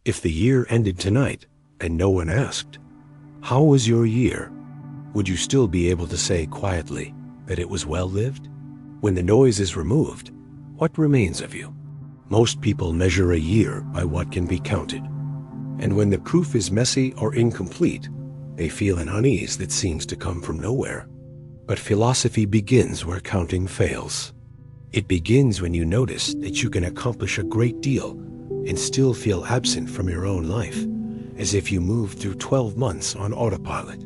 If the year ended tonight and no one asked, "How was your year?" would you still be able to say quietly that it was well lived? When the noise is removed, what remains of you? Most people measure a year by what can be counted. And when the proof is messy or incomplete, they feel an unease that seems to come from nowhere. But philosophy begins where counting fails. It begins when you notice that you can accomplish a great deal and still feel absent from your own life, as if you moved through 12 months on autopilot.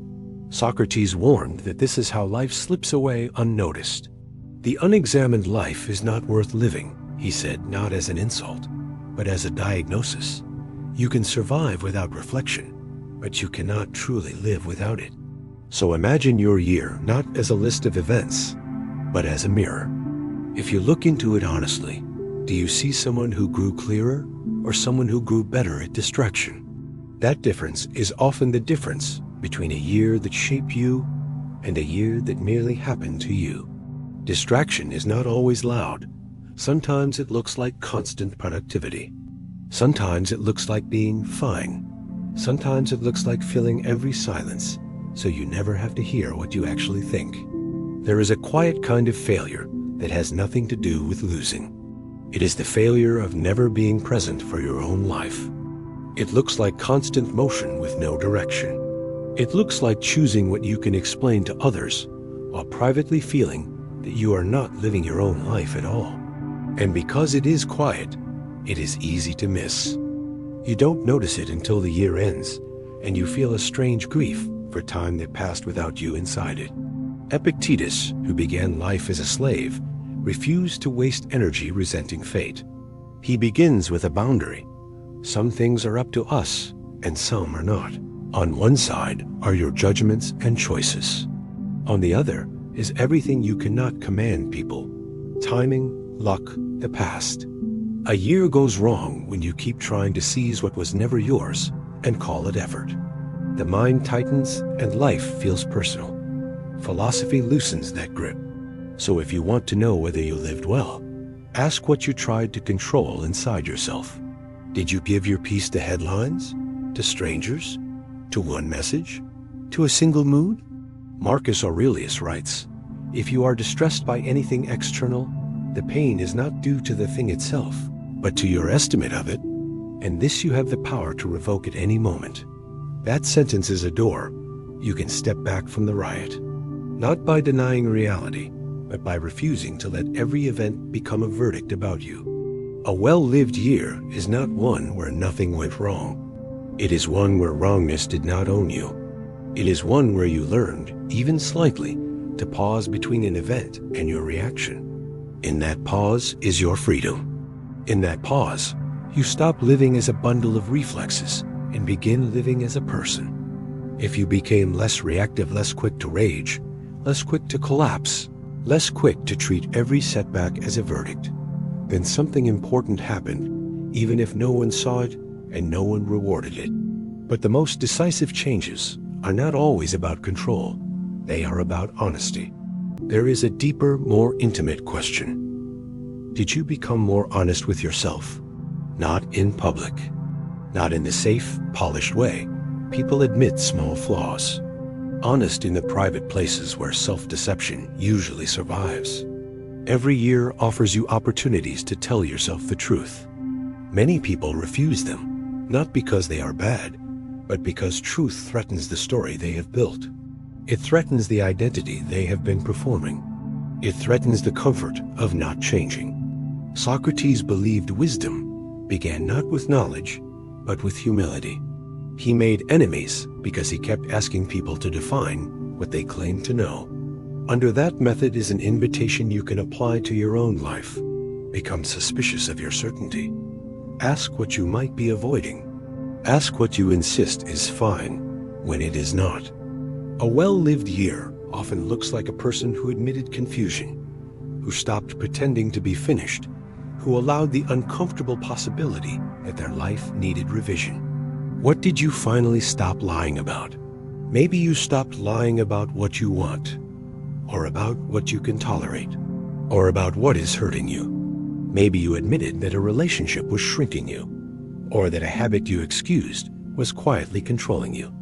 Socrates warned that this is how life slips away unnoticed. The unexamined life is not worth living, he said, not as an insult, but as a diagnosis. You can survive without reflection, but you cannot truly live without it. So imagine your year not as a list of events, but as a mirror. If you look into it honestly, do you see someone who grew clearer or someone who grew better at distraction? That difference is often the difference between a year that shaped you and a year that merely happened to you. Distraction is not always loud. Sometimes it looks like constant productivity. Sometimes it looks like being fine. Sometimes it looks like filling every silence, so you never have to hear what you actually think. There is a quiet kind of failure that has nothing to do with losing. It is the failure of never being present for your own life. It looks like constant motion with no direction. It looks like choosing what you can explain to others while privately feeling that you are not living your own life at all. And because it is quiet, it is easy to miss. You don't notice it until the year ends, and you feel a strange grief for time that passed without you inside it. Epictetus, who began life as a slave, refused to waste energy resenting fate. He begins with a boundary. Some things are up to us, and some are not. On one side are your judgments and choices. On the other is everything you cannot command people: timing, luck, the past. A year goes wrong when you keep trying to seize what was never yours and call it effort. The mind tightens and life feels personal. Philosophy loosens that grip. So if you want to know whether you lived well, ask what you tried to control inside yourself. Did you give your piece to headlines? To strangers? To one message? To a single mood? Marcus Aurelius writes, "If you are distressed by anything external, the pain is not due to the thing itself, but to your estimate of it, and this you have the power to revoke at any moment." That sentence is a door. You can step back from the riot, not by denying reality, but by refusing to let every event become a verdict about you. A well-lived year is not one where nothing went wrong. It is one where wrongness did not own you. It is one where you learned, even slightly, to pause between an event and your reaction. In that pause is your freedom. In that pause, you stop living as a bundle of reflexes and begin living as a person. If you became less reactive, less quick to rage, less quick to collapse, less quick to treat every setback as a verdict, then something important happened, even if no one saw it and no one rewarded it. But the most decisive changes are not always about control. They are about honesty. There is a deeper, more intimate question. Did you become more honest with yourself? Not in public. Not in the safe, polished way. People admit small flaws. Honest in the private places where self-deception usually survives. Every year offers you opportunities to tell yourself the truth. Many people refuse them, not because they are bad, but because truth threatens the story they have built. It threatens the identity they have been performing. It threatens the comfort of not changing. Socrates believed wisdom began not with knowledge, but with humility. He made enemies because he kept asking people to define what they claimed to know. Under that method is an invitation you can apply to your own life. Become suspicious of your certainty. Ask what you might be avoiding. Ask what you insist is fine when it is not. A well-lived year often looks like a person who admitted confusion, who stopped pretending to be finished, who allowed the uncomfortable possibility that their life needed revision. What did you finally stop lying about? Maybe you stopped lying about what you want, or about what you can tolerate, or about what is hurting you. Maybe you admitted that a relationship was shrinking you, or that a habit you excused was quietly controlling you,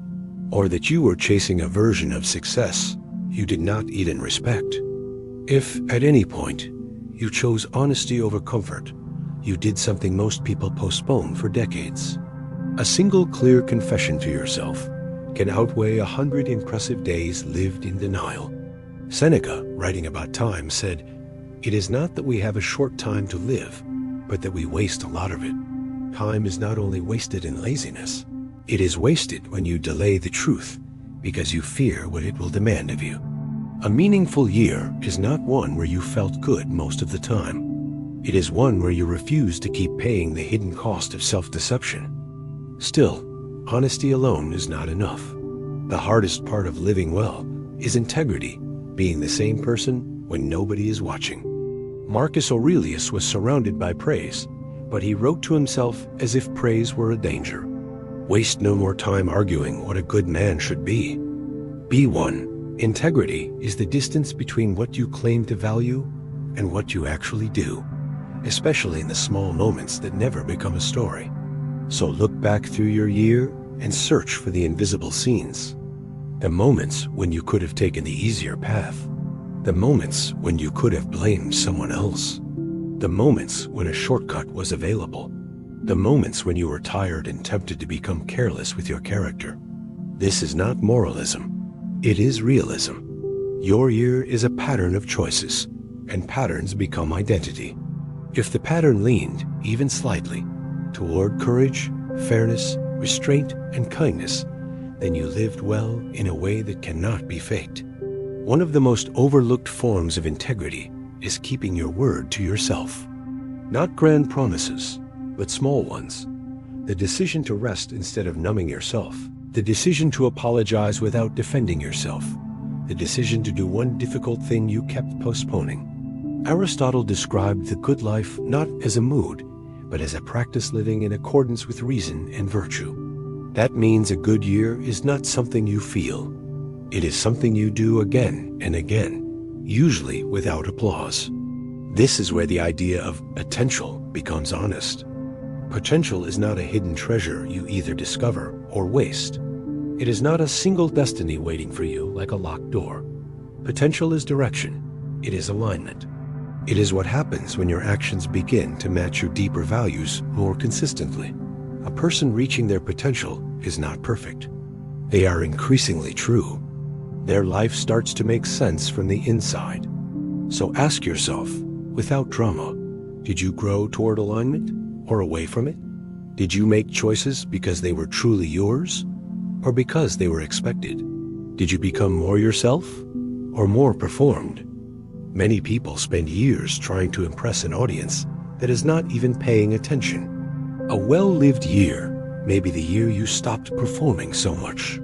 or that you were chasing a version of success you did not even respect. If, at any point, you chose honesty over comfort, you did something most people postpone for decades. A single clear confession to yourself can outweigh 100 impressive days lived in denial. Seneca, writing about time, said, "It is not that we have a short time to live, but that we waste a lot of it." Time is not only wasted in laziness, it is wasted when you delay the truth because you fear what it will demand of you. A meaningful year is not one where you felt good most of the time. It is one where you refuse to keep paying the hidden cost of self-deception. Still, honesty alone is not enough. The hardest part of living well is integrity, being the same person when nobody is watching. Marcus Aurelius was surrounded by praise, but he wrote to himself as if praise were a danger. Waste no more time arguing what a good man should be. Be one. Integrity is the distance between what you claim to value and what you actually do, especially in the small moments that never become a story. So look back through your year and search for the invisible scenes. The moments when you could have taken the easier path. The moments when you could have blamed someone else. The moments when a shortcut was available. The moments when you were tired and tempted to become careless with your character. This is not moralism. It is realism. Your year is a pattern of choices, and patterns become identity. If the pattern leaned, even slightly, toward courage, fairness, restraint, and kindness, then you lived well in a way that cannot be faked. One of the most overlooked forms of integrity is keeping your word to yourself. Not grand promises, but small ones. The decision to rest instead of numbing yourself. The decision to apologize without defending yourself. The decision to do one difficult thing you kept postponing. Aristotle described the good life not as a mood, but as a practice living in accordance with reason and virtue. That means a good year is not something you feel. It is something you do again and again, usually without applause. This is where the idea of potential becomes honest. Potential is not a hidden treasure you either discover or waste. It is not a single destiny waiting for you like a locked door. Potential is direction. It is alignment. It is what happens when your actions begin to match your deeper values more consistently. A person reaching their potential is not perfect. They are increasingly true. Their life starts to make sense from the inside. So ask yourself, without drama, did you grow toward alignment or away from it? Did you make choices because they were truly yours or because they were expected? Did you become more yourself or more performed? Many people spend years trying to impress an audience that is not even paying attention. A well-lived year may be the year you stopped performing so much.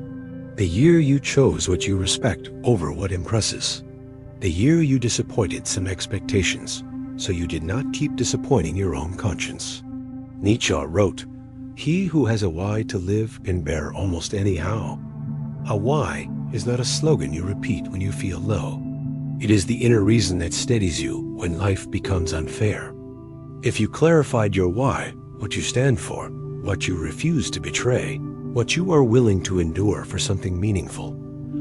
The year you chose what you respect over what impresses. The year you disappointed some expectations, so you did not keep disappointing your own conscience. Nietzsche wrote, "He who has a why to live can bear almost any how." A why is not a slogan you repeat when you feel low. It is the inner reason that steadies you when life becomes unfair. If you clarified your why, what you stand for, what you refuse to betray, what you are willing to endure for something meaningful,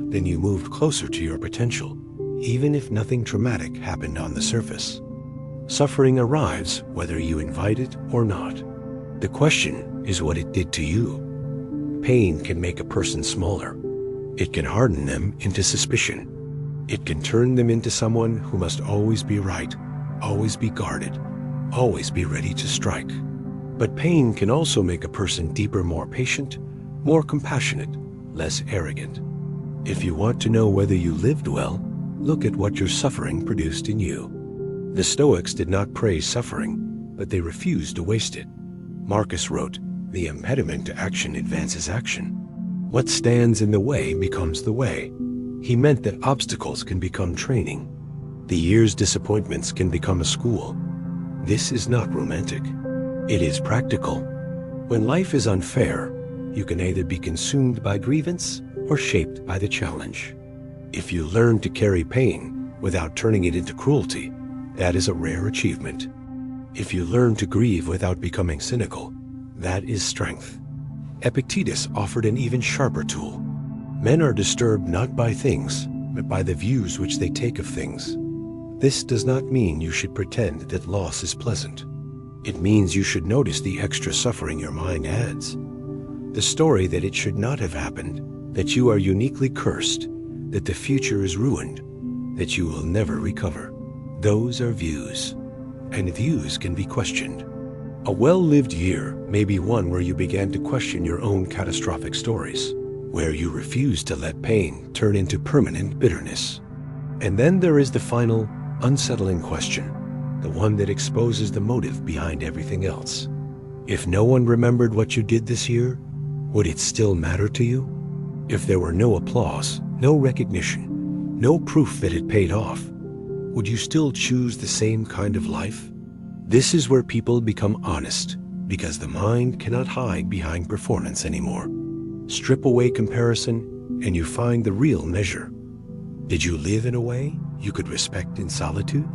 then you moved closer to your potential, even if nothing traumatic happened on the surface. Suffering arrives whether you invite it or not. The question is what it did to you. Pain can make a person smaller. It can harden them into suspicion. It can turn them into someone who must always be right, always be guarded, always be ready to strike. But pain can also make a person deeper, more patient, more compassionate, less arrogant. If you want to know whether you lived well, look at what your suffering produced in you. The Stoics did not praise suffering, but they refused to waste it. Marcus wrote, "The impediment to action advances action. What stands in the way becomes the way." He meant that obstacles can become training. The year's disappointments can become a school. This is not romantic. It is practical. When life is unfair, you can either be consumed by grievance or shaped by the challenge. If you learn to carry pain without turning it into cruelty, that is a rare achievement. If you learn to grieve without becoming cynical, That is strength. Epictetus offered an even sharper tool. Men are disturbed not by things, but by the views which they take of things. This does not mean you should pretend that loss is pleasant. It means you should notice the extra suffering your mind adds. The story that it should not have happened, that you are uniquely cursed, that the future is ruined, that you will never recover. Those are views, and views can be questioned. A well-lived year may be one where you began to question your own catastrophic stories, where you refuse to let pain turn into permanent bitterness. And then there is the final, unsettling question, the one that exposes the motive behind everything else. If no one remembered what you did this year, would it still matter to you? If there were no applause, no recognition, no proof that it paid off, would you still choose the same kind of life? This is where people become honest, because the mind cannot hide behind performance anymore. Strip away comparison, and you find the real measure. Did you live in a way you could respect in solitude?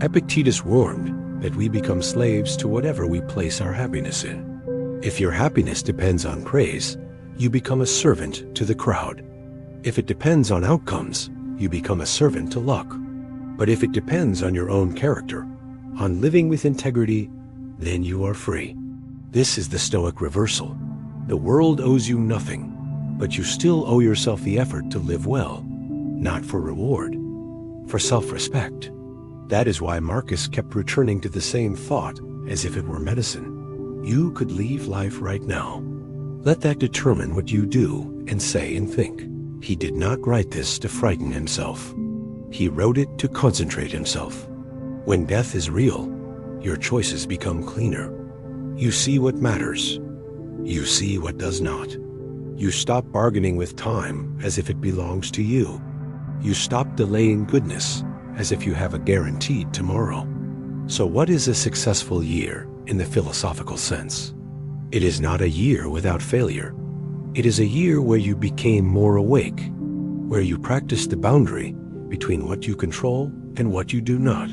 Epictetus warned that we become slaves to whatever we place our happiness in. If your happiness depends on praise, you become a servant to the crowd. If it depends on outcomes, you become a servant to luck. But if it depends on your own character, on living with integrity, then you are free. This is the Stoic reversal. The world owes you nothing, but you still owe yourself the effort to live well, not for reward, for self-respect. That is why Marcus kept returning to the same thought as if it were medicine. You could leave life right now. Let that determine what you do and say and think. He did not write this to frighten himself. He wrote it to concentrate himself. When death is real, your choices become cleaner. You see what matters. You see what does not. You stop bargaining with time as if it belongs to you. You stop delaying goodness as if you have a guaranteed tomorrow. So what is a successful year in the philosophical sense? It is not a year without failure. It is a year where you became more awake, where you practiced the boundary between what you control and what you do not,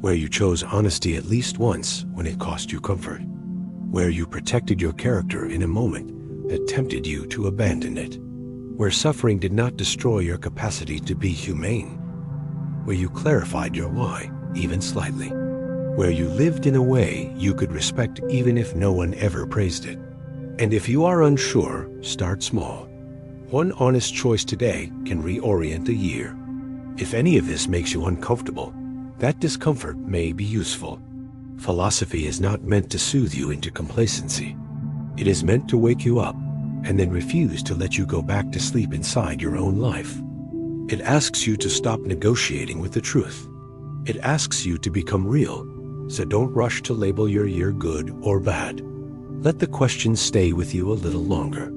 where you chose honesty at least once when it cost you comfort, where you protected your character in a moment that tempted you to abandon it, where suffering did not destroy your capacity to be humane, where you clarified your why, even slightly, where you lived in a way you could respect even if no one ever praised it. And if you are unsure, start small. One honest choice today can reorient a year. If any of this makes you uncomfortable, that discomfort may be useful. Philosophy is not meant to soothe you into complacency. It is meant to wake you up and then refuse to let you go back to sleep inside your own life. It asks you to stop negotiating with the truth. It asks you to become real, so don't rush to label your year good or bad. Let the question stay with you a little longer.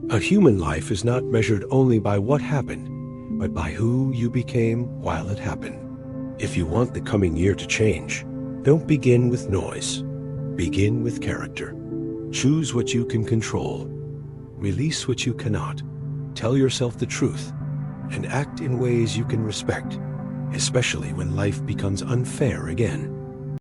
A human life is not measured only by what happened, but by who you became while it happened. If you want the coming year to change, don't begin with noise. Begin with character. Choose what you can control. Release what you cannot. Tell yourself the truth, and act in ways you can respect, especially when life becomes unfair again.